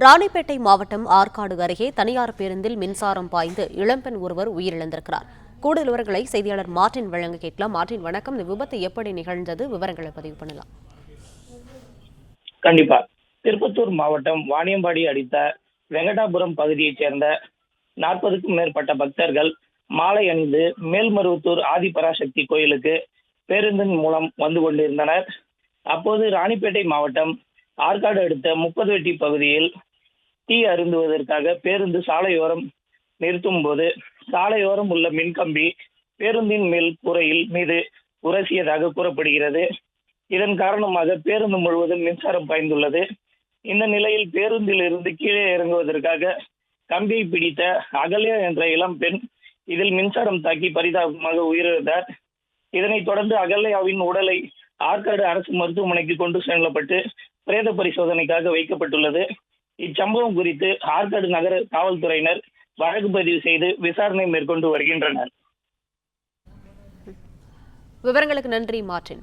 ராணிப்பேட்டை மாவட்டம் ஆற்காடு அருகே தனியார் பேருந்தில் மின்சாரம் பாய்ந்து இளம்பெண் ஒருவர் உயிரிழந்திருக்கிறார். கூடுதல் விவரங்களை செய்தியாளர் மார்டின் வழங்க கேட்கலாம். மார்டின், வணக்கம். இந்த விபத்து எப்படி நிகழ்ந்தது? விவரங்களை பதிவு பண்ணலாம். கண்டிப்பா. திருப்பத்தூர் மாவட்டம் வாணியம்பாடி அடுத்த வெங்கடாபுரம் பகுதியைச் சேர்ந்த 40க்கும் மேற்பட்ட பக்தர்கள் மாலை அணிந்து மேல்மருவத்தூர் ஆதிபராசக்தி கோயிலுக்கு பேருந்தின் மூலம் வந்து கொண்டிருந்தனர். அப்போது ராணிப்பேட்டை மாவட்டம் ஆற்காடு அடுத்த 30 வெட்டி பகுதியில் டீ அருந்துவதற்காக பேருந்து சாலையோரம் நிறுத்தும் போது சாலையோரம் உள்ள மின்கம்பி பேருந்தின் மேல் கூரையில் மீது உரசியதாக கூறப்படுகிறது. இதன் காரணமாக பேருந்து முழுவதும் மின்சாரம் பாய்ந்துள்ளது. இந்த நிலையில் பேருந்தில் இருந்து கீழே இறங்குவதற்காக கம்பியை பிடித்த அகல்யா என்ற இளம் பெண் இதில் மின்சாரம் தாக்கி பரிதாபமாக உயிரிழந்தார். இதனைத் தொடர்ந்து அகல்யாவின் உடலை ஆற்காடு அரசு மருத்துவமனைக்கு கொண்டு செல்லப்பட்டு பிரேத பரிசோதனைக்காக வைக்கப்பட்டுள்ளது. இச்சம்பவம் குறித்து ஆற்காடு நகர காவல்துறையினர் வழக்கு பதிவு செய்து விசாரணை மேற்கொண்டு வருகின்றனர். விவரங்களுக்கு நன்றி மார்டின்.